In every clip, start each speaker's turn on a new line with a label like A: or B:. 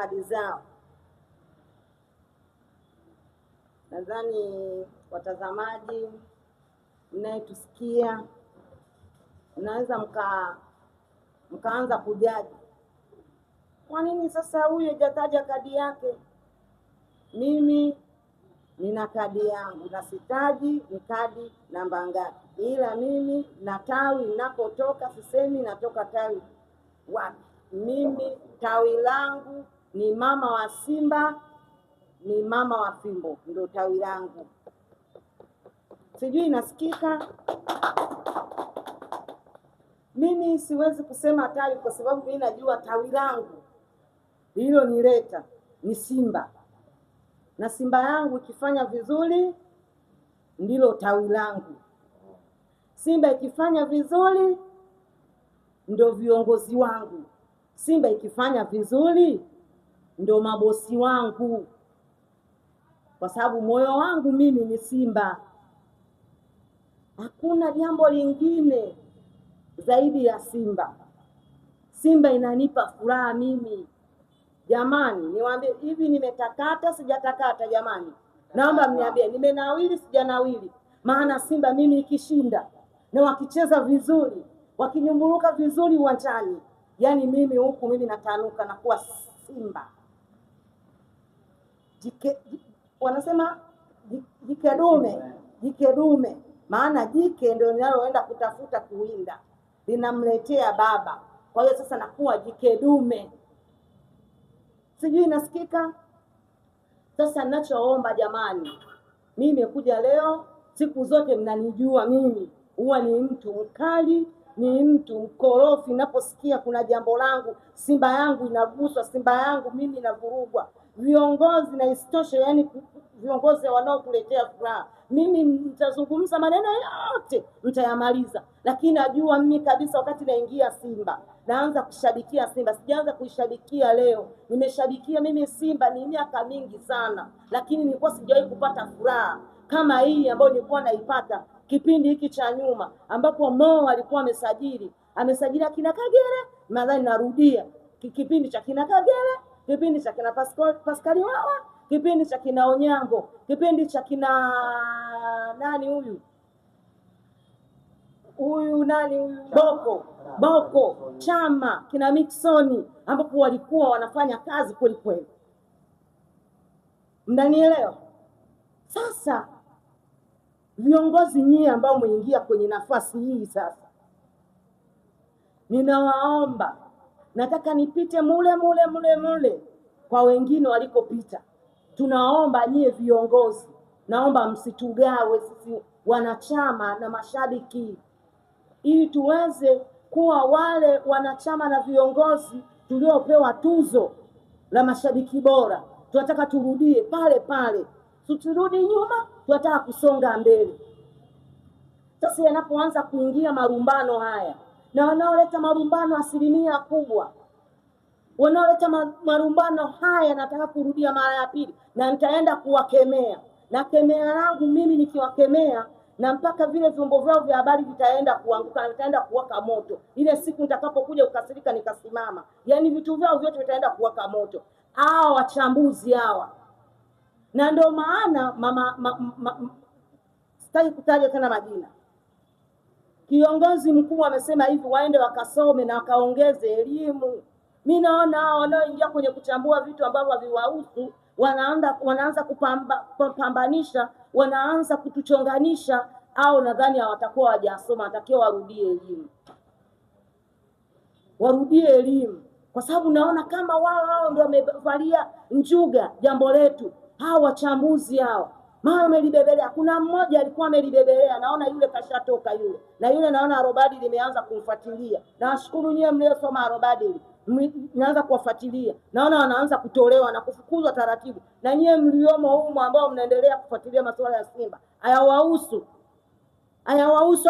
A: hadi zao. Nadhani watazamaji mnayetusikia mnaweza mkaanza kujaji, kwa nini sasa huyu hajataja kadi yake? Mimi nina kadi yangu na sitaji ni kadi namba ngapi, ila mimi na tawi ninapotoka sisemi natoka tawi wapi. Mimi tawi langu ni mama wa Simba, ni mama wa Fimbo, ndio tawi langu. Sijui inasikika? Mimi siwezi kusema tawi kwa sababu mimi najua tawi langu hilo nileta ni Simba, na Simba yangu ikifanya vizuri ndilo tawi langu. Simba ikifanya vizuri ndio viongozi wangu. Simba ikifanya vizuri ndio mabosi wangu, kwa sababu moyo wangu mimi ni Simba. Hakuna jambo lingine zaidi ya Simba. Simba inanipa furaha mimi. Jamani, niwaambie hivi, nimetakata sijatakata? Jamani, naomba mniambie nimenawili sijanawili? Maana Simba mimi ikishinda na wakicheza vizuri, wakinyumburuka vizuri uwanjani, yani mimi huku mimi natanuka na kuwa Simba. Wanasema jike dume, maana jike ndio linaloenda kutafuta kuwinda, linamletea baba. Kwa hiyo sasa nakuwa jike dume. Sijui inasikika? Sasa ninachoomba jamani, mimi kuja leo, siku zote mnanijua mimi huwa ni mtu mkali, ni mtu mkorofi. Naposikia kuna jambo langu, Simba yangu inaguswa, Simba yangu mimi inavurugwa, viongozi na isitoshe, yani viongozi wanaotuletea furaha, mimi nitazungumza maneno yote mtayamaliza, lakini najua mimi kabisa wakati naingia Simba naanza kushabikia Simba. Sijaanza kuishabikia leo, nimeshabikia mimi Simba ni miaka mingi sana, lakini nilikuwa sijawahi kupata furaha kama hii ambayo nilikuwa naipata kipindi hiki cha nyuma, ambapo Mo alikuwa amesajili akina Kagere. Nadhani narudia, kipindi cha kina Kagere, kipindi cha kina Pascali Wawa, kipindi cha kina Onyango, kipindi cha kina nani huyu Boko Chama, kina Miksoni, ambapo walikuwa wanafanya kazi kweli kweli. Mnanielewa? Sasa viongozi nyie ambao mwingia kwenye nafasi hii sasa, ninawaomba, nataka nipite mule kwa wengine walikopita. Tunaomba nyie viongozi, naomba msitugawe sisi wanachama na mashabiki, ili tuweze kuwa wale wanachama na viongozi tuliopewa tuzo la mashabiki bora. Tunataka turudie pale pale, tuturudi nyuma, tunataka kusonga mbele. Sasa yanapoanza kuingia marumbano haya, na wanaoleta marumbano asilimia kubwa, wanaoleta marumbano haya, nataka kurudia mara ya pili, na nitaenda kuwakemea, na kemea langu mimi nikiwakemea, na mpaka vile vyombo vyao vya habari vitaenda kuanguka na vitaenda kuwaka moto. Ile siku nitakapokuja ukasirika nikasimama, yani vitu vyao vyote vitaenda kuwaka moto, hao wachambuzi hawa. Na ndio maana sitaki kutaja tena majina, kiongozi mkuu amesema hivi, waende wakasome na wakaongeze elimu. Mimi naona hao wanaoingia kwenye kuchambua vitu ambavyo haviwahusu wanaanza kupambanisha, wanaanza kutuchonganisha, au nadhani hawatakuwa hawajasoma. Watakiwa warudie elimu, kwa sababu naona kama wao ndio wamevalia njuga jambo letu. Hao wachambuzi hao mara wamelibebelea. Kuna mmoja alikuwa amelibebelea, naona yule kashatoka yule, na yule naona Arobadi limeanza kumfuatilia. Nashukuru nyie mliosoma Arobadi, naanza kuwafuatilia, naona wanaanza kutolewa na kufukuzwa taratibu. Na nyie mliomo humo ambao mnaendelea kufuatilia masuala ya Simba, hayawahusu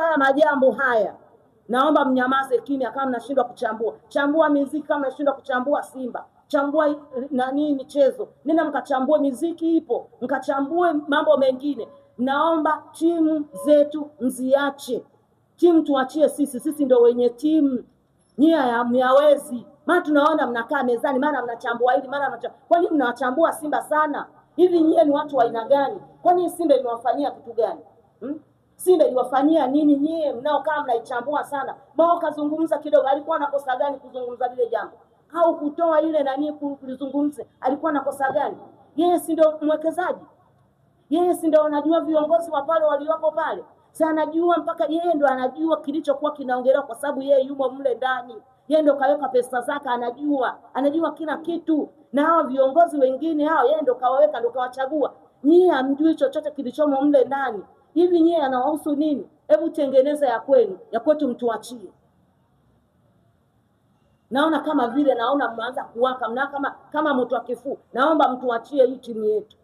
A: haya majambo haya. Naomba mnyamaze kimya kama mnashindwa chambua muziki, kama mnashindwa kuchambua Simba, chambua michezo, nenda mkachambue muziki, ipo mkachambue mambo mengine. Naomba timu zetu mziache, timu tuachie sisi ndio wenye timu. Nyie hamyawezi. Maana tunaona mnakaa mezani, mara mnachambua hili, mara mnachambua. Kwani mnawachambua Simba sana? Hivi nyie ni watu wa aina gani? Kwani Simba imewafanyia kitu gani? Simba iliwafanyia nini nyie mnaokaa mnaichambua sana? Mao kazungumza kidogo, alikuwa anakosa gani kuzungumza lile jambo? Au kutoa ile nani kulizungumze, alikuwa anakosa gani? Yeye si ndio mwekezaji? Yeye si ndio anajua viongozi wa pale walioko pale? Si anajua, mpaka yeye ndio anajua kilichokuwa kinaongelewa, kwa sababu yeye yumo mle ndani. Yeye ndio kaweka pesa zake, anajua kila kitu. Na hao viongozi wengine hao yeye ndio kawaweka, ndio kawachagua. Nyie hamjui chochote kilichomo mle ndani. Hivi nyie anawahusu nini? Hebu tengeneza ya kwenu, ya kwetu mtuachie. Naona kama vile mnaanza kuwaka, mna kama moto wa kifuu. Naomba mtuachie hii timu yetu.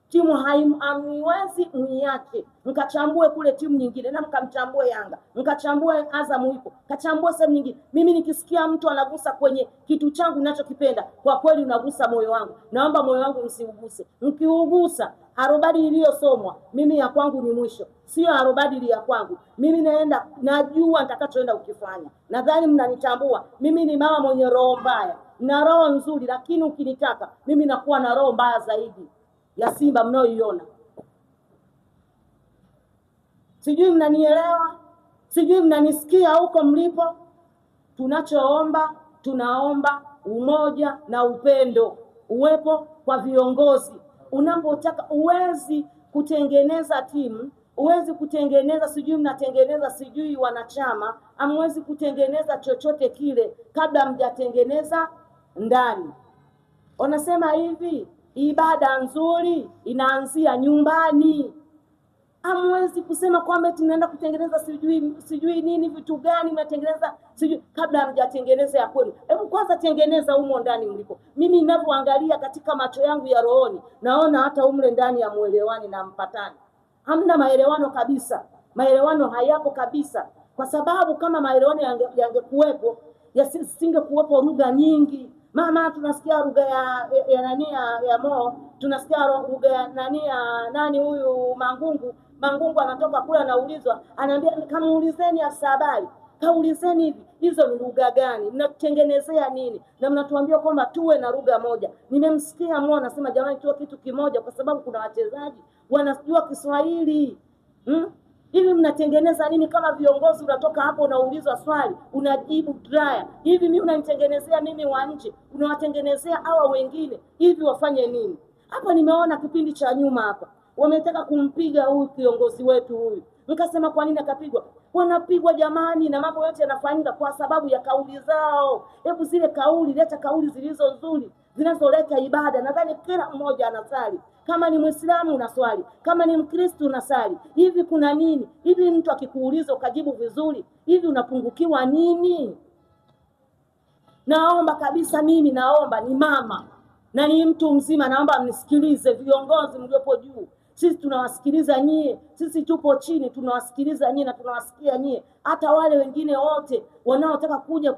A: Timu haiwezi mniache. Mkachambue kule timu nyingine, na mkamchambue Yanga, mkachambue Azam huko, kachambue sehemu nyingine. Mimi nikisikia mtu anagusa kwenye kitu changu ninachokipenda, kwa kweli unagusa moyo wangu. Naomba moyo wangu msiuguse. Mkiugusa, arobadi iliyosomwa, mimi ya kwangu ni mwisho. Sio arobadi ya kwangu. Mimi naenda, najua nitakachoenda ukifanya. Nadhani mnanitambua. Mimi ni mama mwenye roho mbaya. Na roho nzuri, lakini ukinitaka, mimi nakuwa na roho mbaya zaidi ya Simba mnaoiona. Sijui mnanielewa, sijui mnanisikia huko mlipo. Tunaomba umoja na upendo uwepo kwa viongozi. Unapotaka, uwezi kutengeneza timu, uwezi kutengeneza, sijui mnatengeneza sijui wanachama, amwezi kutengeneza chochote kile kabla mjatengeneza ndani. Wanasema hivi, ibada nzuri inaanzia nyumbani. Hamwezi kusema kwamba tunaenda kutengeneza sijui nini, vitu gani mnatengeneza sijui kabla hamjatengeneza ya kwenu. Hebu kwanza tengeneza humo ndani mlipo. Mimi ninapoangalia katika macho yangu ya rohoni, naona hata umle ndani ya muelewani na mpatani. Hamna maelewano kabisa. Maelewano hayapo kabisa. Kwa sababu kama maelewano yangekuwepo, yasingekuwepo lugha nyingi. Mama tunasikia lugha ya nani ya Mo, tunasikia lugha ya nani huyu Mangungu anatoka kule anaulizwa, anaambia kamuulizeni afisa habari. Kaulizeni hivi, hizo ni lugha gani? Mnatengenezea nini? Na mnatuambia kwamba tuwe na lugha moja. Nimemsikia Mo anasema jamani tuwe kitu kimoja, kwa sababu kuna wachezaji wanajua Kiswahili. Hivi mnatengeneza nini kama viongozi? Unatoka hapo unaulizwa swali, unajibu draya. Hivi mimi unanitengenezea mimi wa nje, unawatengenezea hawa wengine. Hivi wafanye nini? Hapa nimeona kipindi cha nyuma hapa wametaka kumpiga huyu kiongozi wetu huyu. Nikasema kwa nini akapigwa? Wanapigwa jamani, na mambo yote yanafanyika kwa sababu ya kauli zao. Hebu zile kauli, leta kauli zilizo nzuri, zinazoleta ibada. Nadhani kila mmoja anasali. Kama ni Muislamu unaswali, kama ni Mkristo unasali. Hivi kuna nini? Hivi mtu akikuuliza ukajibu vizuri, hivi unapungukiwa nini? Naomba kabisa, mimi naomba, ni mama na ni mtu mzima, naomba mnisikilize viongozi mliopo juu. Sisi tunawasikiliza nyie, sisi tupo chini tunawasikiliza nyie na tunawasikia nyie. Hata wale wengine wote wanaotaka kuja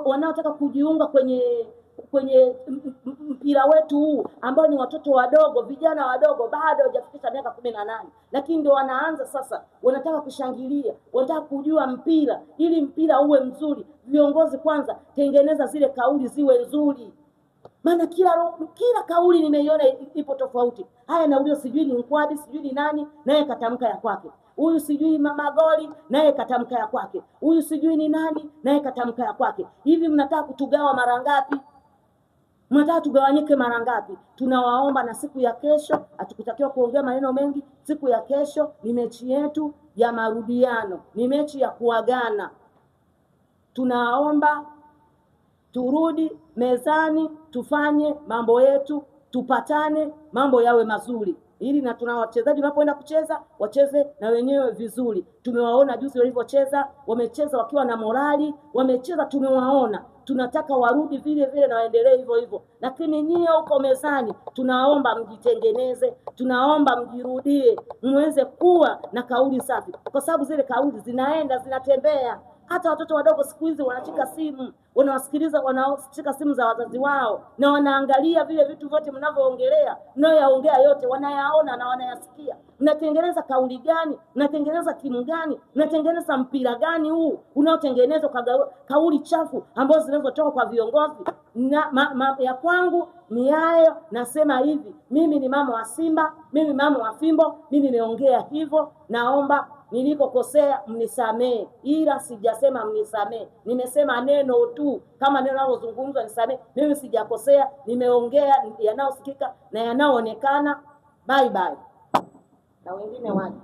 A: wanaotaka kujiunga kwenye mpira wetu huu, ambao ni watoto wadogo, vijana wadogo, bado hawajafikisha miaka 18, lakini ndio wanaanza sasa, wanataka kushangilia, wanataka kujua mpira. Ili mpira uwe mzuri, viongozi kwanza tengeneza zile kauli ziwe nzuri. Maana kila kauli nimeiona ipo tofauti. Haya na huyo sijui ni Mkwadi, sijui ni nani, naye katamka ya kwake. Huyu sijui Mama Goli, naye katamka ya kwake. Huyu sijui ni nani, naye katamka ya kwake. Hivi mnataka kutugawa mara ngapi? Mnataka tugawanyike mara ngapi? Tunawaomba, na siku ya kesho, hatukutakiwa kuongea maneno mengi. Siku ya kesho ni mechi yetu ya marudiano, ni mechi ya kuagana. Tunaomba turudi mezani, tufanye mambo yetu, tupatane, mambo yawe mazuri. Ili na tuna wachezaji wanapoenda kucheza, wacheze na wenyewe vizuri. Tumewaona juzi walivyocheza, wamecheza wakiwa na morali, wamecheza tumewaona. Tunataka warudi vile vile na waendelee hivyo hivyo. Lakini nyie huko mezani, tunaomba mjitengeneze, tunaomba mjirudie, muweze kuwa na kauli safi. Kwa sababu zile kauli zinaenda, zinatembea. Hata watoto wadogo siku hizi wanashika simu, wanawasikiliza, wanaoshika simu za wazazi wao na wanaangalia vile vitu vyote mnavyoongelea, mnayoyaongea yote wanayaona na wanayasikia. Mnatengeneza kauli gani? Mnatengeneza timu gani? Mnatengeneza mpira gani huu unaotengenezwa kwa kauli chafu ambazo zinazotoka kwa viongozi? Ya kwangu ni hayo. Nasema hivi, mimi ni mama wa Simba, mimi mama wa Fimbo, mimi nimeongea hivyo. Naomba nilikokosea mnisamee, ila sijasema mnisamee, nimesema neno tu, kama neno linalozungumzwa nisamee. Mimi sijakosea, nimeongea yanayosikika na yanayoonekana. Bye bye, na wengine waje.